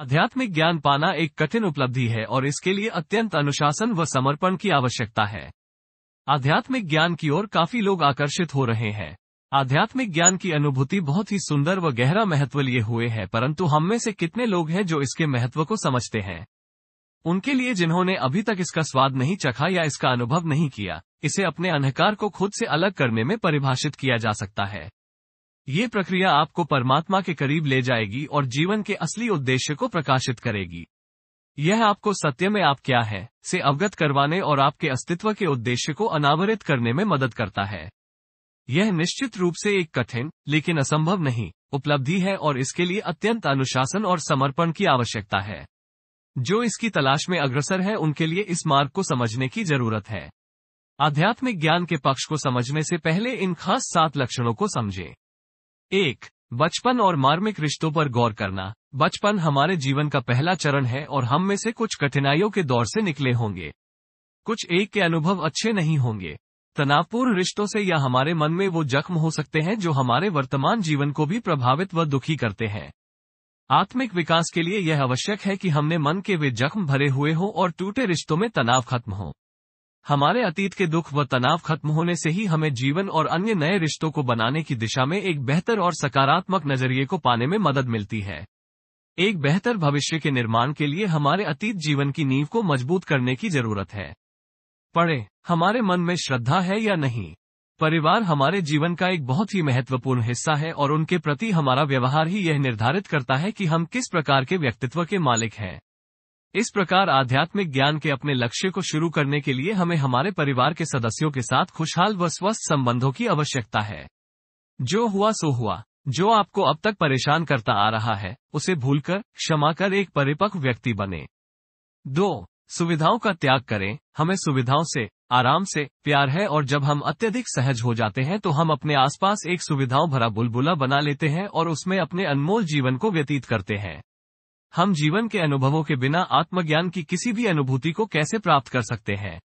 आध्यात्मिक ज्ञान पाना एक कठिन उपलब्धि है और इसके लिए अत्यंत अनुशासन व समर्पण की आवश्यकता है। आध्यात्मिक ज्ञान की ओर काफी लोग आकर्षित हो रहे हैं। आध्यात्मिक ज्ञान की अनुभूति बहुत ही सुंदर व गहरा महत्व लिए हुए है, परंतु हम में से कितने लोग हैं जो इसके महत्व को समझते हैं। उनके लिए जिन्होंने अभी तक इसका स्वाद नहीं चखा या इसका अनुभव नहीं किया, इसे अपने अहंकार को खुद से अलग करने में परिभाषित किया जा सकता है। ये प्रक्रिया आपको परमात्मा के करीब ले जाएगी और जीवन के असली उद्देश्य को प्रकाशित करेगी। यह आपको सत्य में आप क्या है से अवगत करवाने और आपके अस्तित्व के उद्देश्य को अनावरित करने में मदद करता है। यह निश्चित रूप से एक कठिन लेकिन असंभव नहीं उपलब्धि है और इसके लिए अत्यंत अनुशासन और समर्पण की आवश्यकता है। जो इसकी तलाश में अग्रसर है उनके लिए इस मार्ग को समझने की जरूरत है। आध्यात्मिक ज्ञान के पक्ष को समझने से पहले इन खास 7 लक्षणों को समझें। 1. बचपन और मार्मिक रिश्तों पर गौर करना। बचपन हमारे जीवन का पहला चरण है और हम में से कुछ कठिनाइयों के दौर से निकले होंगे। कुछ एक के अनुभव अच्छे नहीं होंगे। तनावपूर्ण रिश्तों से या हमारे मन में वो जख्म हो सकते हैं जो हमारे वर्तमान जीवन को भी प्रभावित व दुखी करते हैं। आत्मिक विकास के लिए यह आवश्यक है कि हमने मन के वे जख्म भरे हुए हों और टूटे रिश्तों में तनाव खत्म हो। हमारे अतीत के दुख व तनाव खत्म होने से ही हमें जीवन और अन्य नए रिश्तों को बनाने की दिशा में एक बेहतर और सकारात्मक नजरिए को पाने में मदद मिलती है। एक बेहतर भविष्य के निर्माण के लिए हमारे अतीत जीवन की नींव को मजबूत करने की जरूरत है। पढ़ें, हमारे मन में श्रद्धा है या नहीं। परिवार हमारे जीवन का एक बहुत ही महत्वपूर्ण हिस्सा है और उनके प्रति हमारा व्यवहार ही यह निर्धारित करता है कि हम किस प्रकार के व्यक्तित्व के मालिक हैं। इस प्रकार आध्यात्मिक ज्ञान के अपने लक्ष्य को शुरू करने के लिए हमें हमारे परिवार के सदस्यों के साथ खुशहाल व स्वस्थ संबंधों की आवश्यकता है। जो हुआ सो हुआ। जो आपको अब तक परेशान करता आ रहा है उसे भूलकर क्षमा कर एक परिपक्व व्यक्ति बने। 2. सुविधाओं का त्याग करें। हमें सुविधाओं से, आराम से प्यार है और जब हम अत्यधिक सहज हो जाते हैं तो हम अपने आसपास एक सुविधाओं भरा बुलबुला बना लेते हैं और उसमें अपने अनमोल जीवन को व्यतीत करते हैं। हम जीवन के अनुभवों के बिना आत्मज्ञान की किसी भी अनुभूति को कैसे प्राप्त कर सकते हैं।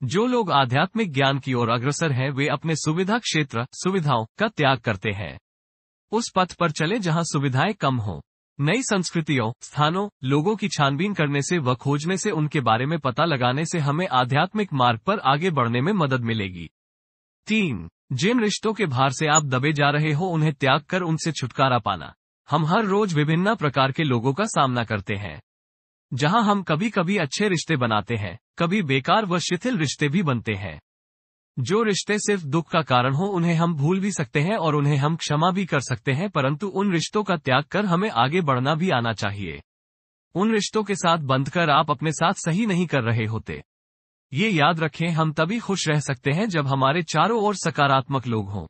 जो लोग आध्यात्मिक ज्ञान की ओर अग्रसर हैं वे अपने सुविधा क्षेत्र, सुविधाओं का त्याग करते हैं। उस पथ पर चले जहां सुविधाएं कम हो। नई संस्कृतियों, स्थानों, लोगों की छानबीन करने से व खोजने से, उनके बारे में पता लगाने से हमें आध्यात्मिक मार्ग पर आगे बढ़ने में मदद मिलेगी। 3. जिन रिश्तों के भार से आप दबे जा रहे हो उन्हें त्याग कर उनसे छुटकारा पाना। हम हर रोज विभिन्न प्रकार के लोगों का सामना करते हैं, जहां हम कभी कभी अच्छे रिश्ते बनाते हैं, कभी बेकार व शिथिल रिश्ते भी बनते हैं। जो रिश्ते सिर्फ दुख का कारण हो उन्हें हम भूल भी सकते हैं और उन्हें हम क्षमा भी कर सकते हैं, परंतु उन रिश्तों का त्याग कर हमें आगे बढ़ना भी आना चाहिए। उन रिश्तों के साथ बंधकर आप अपने साथ सही नहीं कर रहे होते। ये याद रखें, हम तभी खुश रह सकते हैं जब हमारे चारों ओर सकारात्मक लोग हों।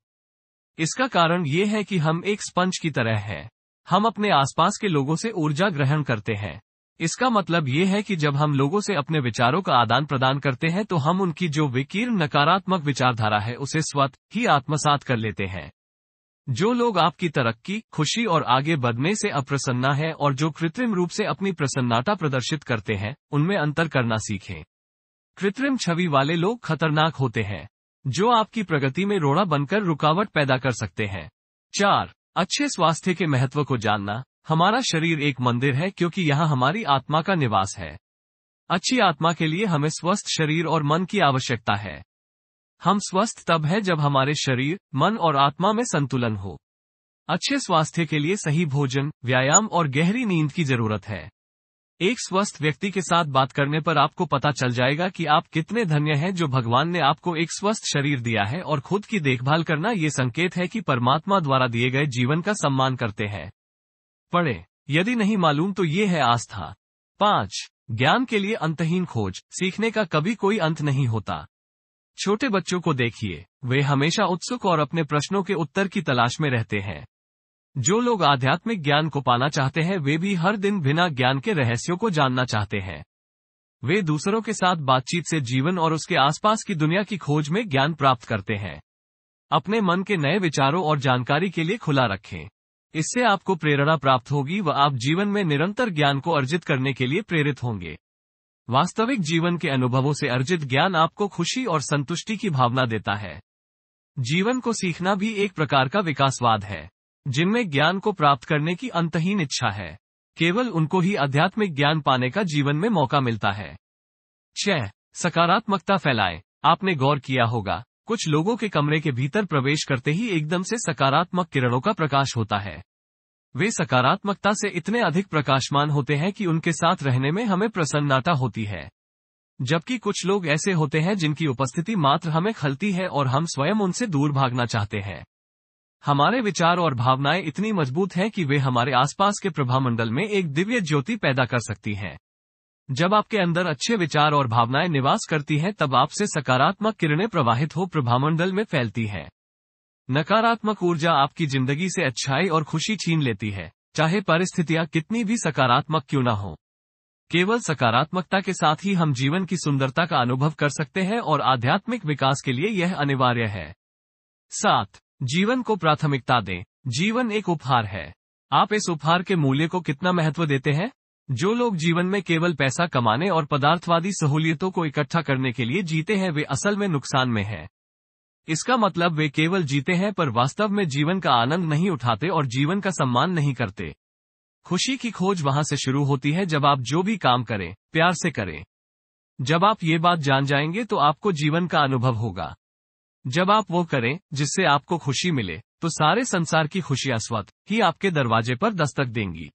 इसका कारण ये है कि हम एक स्पंज की तरह हैं। हम अपने आसपास के लोगों से ऊर्जा ग्रहण करते हैं। इसका मतलब ये है कि जब हम लोगों से अपने विचारों का आदान प्रदान करते हैं तो हम उनकी जो विकीर्ण नकारात्मक विचारधारा है उसे स्वतः ही आत्मसात कर लेते हैं। जो लोग आपकी तरक्की, खुशी और आगे बढ़ने से अप्रसन्न है और जो कृत्रिम रूप से अपनी प्रसन्नता प्रदर्शित करते हैं, उनमें अंतर करना सीखें। कृत्रिम छवि वाले लोग खतरनाक होते हैं, जो आपकी प्रगति में रोड़ा बनकर रुकावट पैदा कर सकते हैं। 4. अच्छे स्वास्थ्य के महत्व को जानना। हमारा शरीर एक मंदिर है क्योंकि यहाँ हमारी आत्मा का निवास है। अच्छी आत्मा के लिए हमें स्वस्थ शरीर और मन की आवश्यकता है। हम स्वस्थ तब है जब हमारे शरीर, मन और आत्मा में संतुलन हो। अच्छे स्वास्थ्य के लिए सही भोजन, व्यायाम और गहरी नींद की जरूरत है। एक स्वस्थ व्यक्ति के साथ बात करने पर आपको पता चल जाएगा कि आप कितने धन्य हैं जो भगवान ने आपको एक स्वस्थ शरीर दिया है, और खुद की देखभाल करना ये संकेत है कि परमात्मा द्वारा दिए गए जीवन का सम्मान करते हैं। पढ़ें, यदि नहीं मालूम तो ये है आस्था। 5. ज्ञान के लिए अंतहीन खोज। सीखने का कभी कोई अंत नहीं होता। छोटे बच्चों को देखिए, वे हमेशा उत्सुक और अपने प्रश्नों के उत्तर की तलाश में रहते हैं। जो लोग आध्यात्मिक ज्ञान को पाना चाहते हैं वे भी हर दिन बिना ज्ञान के रहस्यों को जानना चाहते हैं। वे दूसरों के साथ बातचीत से जीवन और उसके आसपास की दुनिया की खोज में ज्ञान प्राप्त करते हैं। अपने मन के नए विचारों और जानकारी के लिए खुला रखें। इससे आपको प्रेरणा प्राप्त होगी व आप जीवन में निरंतर ज्ञान को अर्जित करने के लिए प्रेरित होंगे। वास्तविक जीवन के अनुभवों से अर्जित ज्ञान आपको खुशी और संतुष्टि की भावना देता है। जीवन को सीखना भी एक प्रकार का विकासवाद है, जिनमें ज्ञान को प्राप्त करने की अंतहीन इच्छा है। केवल उनको ही आध्यात्मिक ज्ञान पाने का जीवन में मौका मिलता है। 6. सकारात्मकता फैलाएं। आपने गौर किया होगा, कुछ लोगों के कमरे के भीतर प्रवेश करते ही एकदम से सकारात्मक किरणों का प्रकाश होता है। वे सकारात्मकता से इतने अधिक प्रकाशमान होते हैं कि उनके साथ रहने में हमें प्रसन्नता होती है। जबकि कुछ लोग ऐसे होते हैं जिनकी उपस्थिति मात्र हमें खलती है और हम स्वयं उनसे दूर भागना चाहते हैं। हमारे विचार और भावनाएं इतनी मजबूत हैं कि वे हमारे आसपास के प्रभामंडल में एक दिव्य ज्योति पैदा कर सकती हैं। जब आपके अंदर अच्छे विचार और भावनाएं निवास करती हैं, तब आपसे सकारात्मक किरणें प्रवाहित हो प्रभामंडल में फैलती हैं। नकारात्मक ऊर्जा आपकी जिंदगी से अच्छाई और खुशी छीन लेती है, चाहे परिस्थितियां कितनी भी सकारात्मक क्यों न हो। केवल सकारात्मकता के साथ ही हम जीवन की सुंदरता का अनुभव कर सकते हैं और आध्यात्मिक विकास के लिए यह अनिवार्य है। 7. जीवन को प्राथमिकता दें। जीवन एक उपहार है। आप इस उपहार के मूल्य को कितना महत्व देते हैं? जो लोग जीवन में केवल पैसा कमाने और पदार्थवादी सहूलियतों को इकट्ठा करने के लिए जीते हैं, वे असल में नुकसान में हैं। इसका मतलब वे केवल जीते हैं पर वास्तव में जीवन का आनंद नहीं उठाते और जीवन का सम्मान नहीं करते। खुशी की खोज वहां से शुरू होती है जब आप जो भी काम करें, प्यार से करें। जब आप ये बात जान जाएंगे तो आपको जीवन का अनुभव होगा। जब आप वो करें जिससे आपको खुशी मिले, तो सारे संसार की खुशियां स्वतः ही आपके दरवाजे पर दस्तक देंगी।